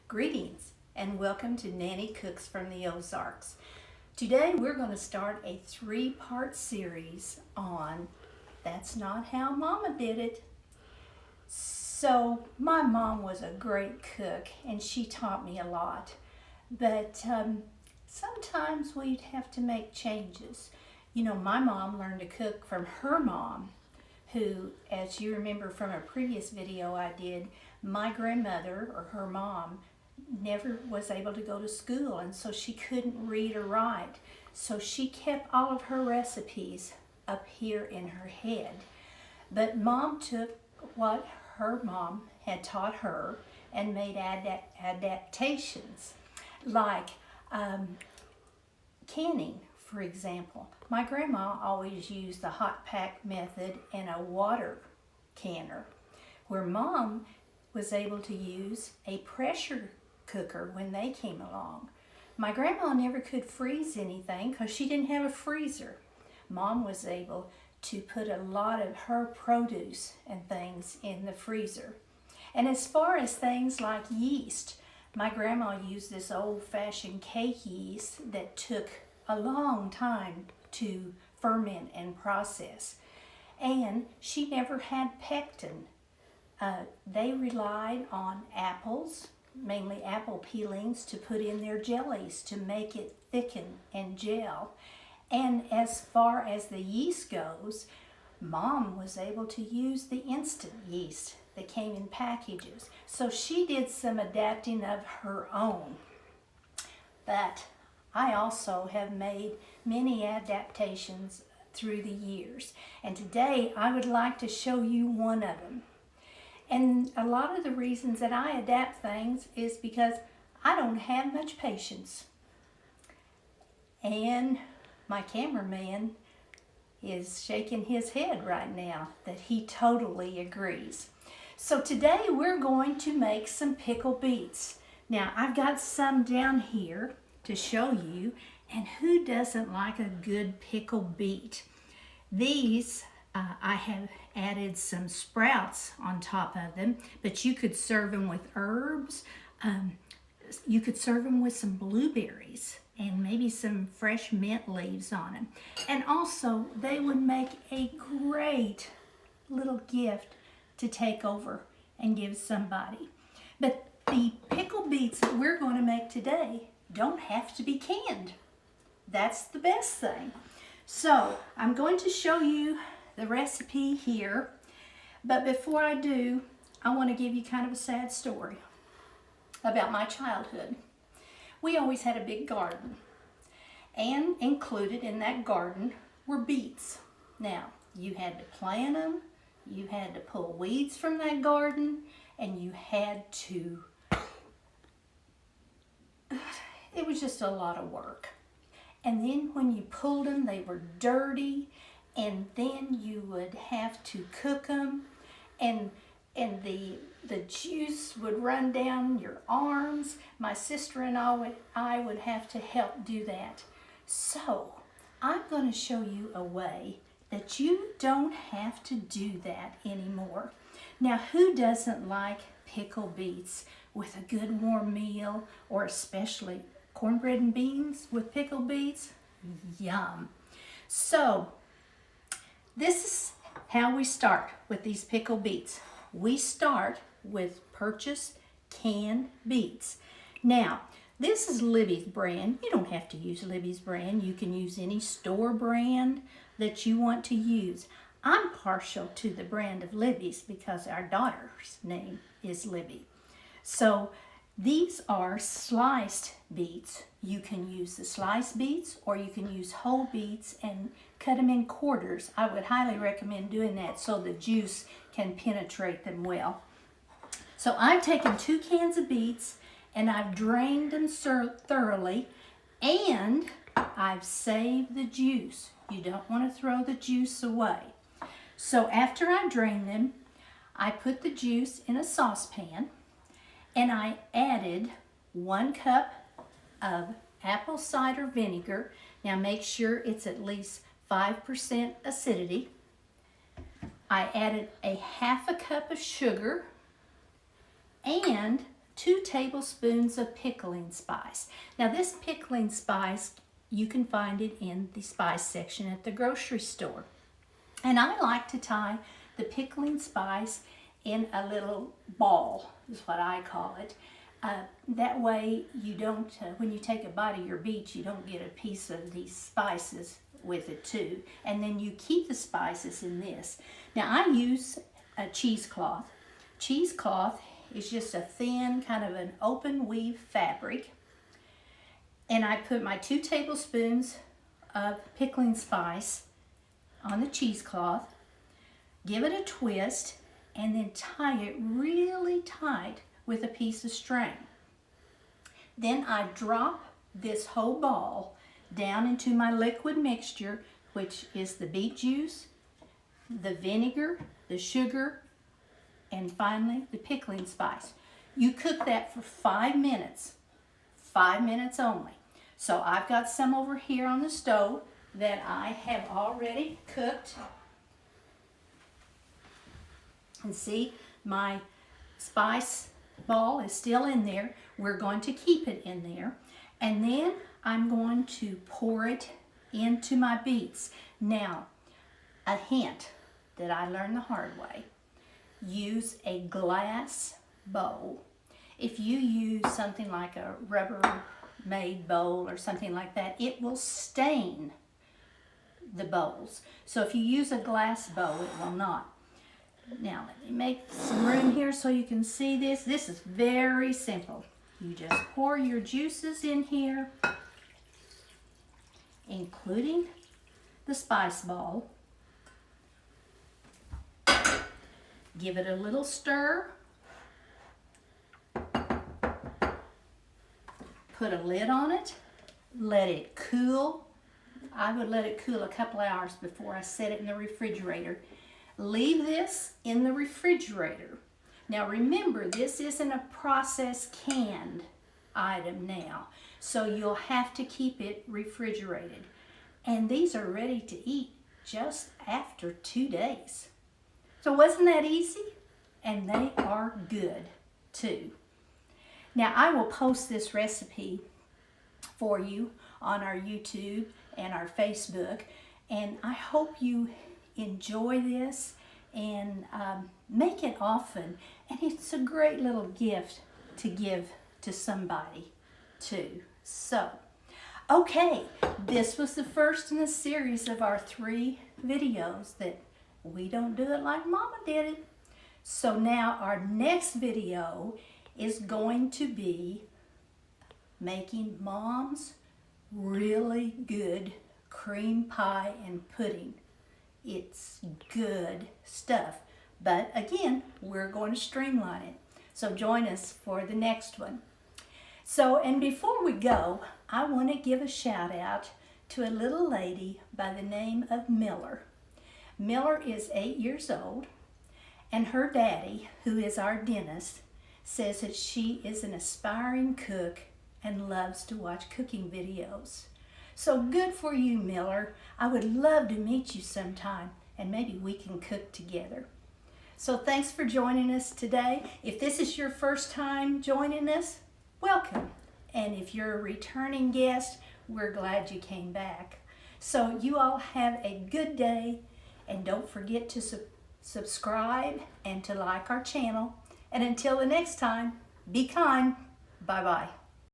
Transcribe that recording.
Greetings and welcome to Nanny Cooks from the Ozarks. Today we're going to start a three-part series on That's Not How Mama Did It. So my mom was a great cook and she taught me a lot, but sometimes we'd have to make changes. You know, my mom learned to cook from her mom, who, as you remember from a previous video I did, my grandmother, or her mom, never was able to go to school, and so she couldn't read or write. So she kept all of her recipes up here in her head. But Mom took what her mom had taught her and made adaptations, like canning, for example. My grandma always used the hot pack method and a water canner, where Mom was able to use a pressure cooker when they came along. My grandma never could freeze anything because she didn't have a freezer. Mom was able to put a lot of her produce and things in the freezer. And as far as things like yeast, my grandma used this old-fashioned cake yeast that took a long time to ferment and process. And she never had pectin. They relied on apples, mainly apple peelings, to put in their jellies to make it thicken and gel. And as far as the yeast goes, Mom was able to use the instant yeast that came in packages. So she did some adapting of her own. But I also have made many adaptations through the years. And today I would like to show you one of them. And a lot of the reasons that I adapt things is because I don't have much patience. And my cameraman is shaking his head right now that he totally agrees. So today we're going to make some pickled beets. Now I've got some down here to show you, and who doesn't like a good pickled beet? These I have added some sprouts on top of them, but you could serve them with herbs. You could serve them with some blueberries and maybe some fresh mint leaves on them. And also, they would make a great little gift to take over and give somebody. But the pickled beets that we're going to make today don't have to be canned. That's the best thing. So, I'm going to show you the recipe here, but before I do, I want to give you kind of a sad story about my childhood. We always had a big garden, and included in that garden were beets. Now, you had to plant them, you had to pull weeds from that garden, and you had to, it was just a lot of work. And then when you pulled them, they were dirty, and then you would have to cook them, and the juice would run down your arms. My sister and I would have to help do that. So I'm going to show you a way that you don't have to do that anymore. Now, who doesn't like pickled beets with a good warm meal, or especially cornbread and beans with pickled beets? Yum. So this is how we start with these pickled beets. We start with purchased canned beets. Now, this is Libby's brand. You don't have to use Libby's brand. You can use any store brand that you want to use. I'm partial to the brand of Libby's because our daughter's name is Libby. So these are sliced beets. You can use the sliced beets, or you can use whole beets and cut them in quarters. I would highly recommend doing that so the juice can penetrate them well. So I've taken 2 cans of beets and I've drained them thoroughly, and I've saved the juice. You don't want to throw the juice away. So after I drain them, I put the juice in a saucepan, and I added 1 cup of apple cider vinegar. Now make sure it's at least 5% acidity. I added a 1/2 cup of sugar, and 2 tablespoons of pickling spice. Now this pickling spice, you can find it in the spice section at the grocery store. And I like to tie the pickling spice in a little ball, is what I call it. That way you don't, when you take a bite of your beet, you don't get a piece of these spices with it too. And then you keep the spices in this. Now I use a cheesecloth. Cheesecloth is just a thin, kind of an open weave fabric. And I put my 2 tablespoons of pickling spice on the cheesecloth, give it a twist, and then tie it really tight with a piece of string. Then I drop this whole ball down into my liquid mixture, which is the beet juice, the vinegar, the sugar, and finally the pickling spice. You cook that for 5 minutes, 5 minutes only. So I've got some over here on the stove that I have already cooked. And see, my spice ball is still in there. We're going to keep it in there. And then I'm going to pour it into my beets. Now, a hint that I learned the hard way. Use a glass bowl. If you use something like a Rubbermaid bowl or something like that, it will stain the bowls. So if you use a glass bowl, it will not. Now let me make some room here so you can see this. This is very simple. You just pour your juices in here, including the spice ball. Give it a little stir. Put a lid on it. Let it cool. I would let it cool a couple hours before I set it in the refrigerator. Leave this in the refrigerator. Now remember, this isn't a processed canned item now, so you'll have to keep it refrigerated. And these are ready to eat just after 2 days. So wasn't that easy? And they are good too. Now I will post this recipe for you on our YouTube and our Facebook, and I hope you enjoy this and make it often. And it's a great little gift to give to somebody too. So, okay, this was the first in a series of our 3 videos that we don't do it like Mama did it. So now our next video is going to be making Mom's really good cream pie and pudding. It's good stuff. But again, we're going to streamline it. So join us for the next one. So, and before we go, I want to give a shout out to a little lady by the name of Miller. Miller is 8 years old, and her daddy, who is our dentist, says that she is an aspiring cook and loves to watch cooking videos. So good for you, Miller. I would love to meet you sometime, and maybe we can cook together. So thanks for joining us today. If this is your first time joining us, welcome. And if you're a returning guest, we're glad you came back. So you all have a good day, and don't forget to subscribe and to like our channel. And until the next time, be kind. Bye-bye.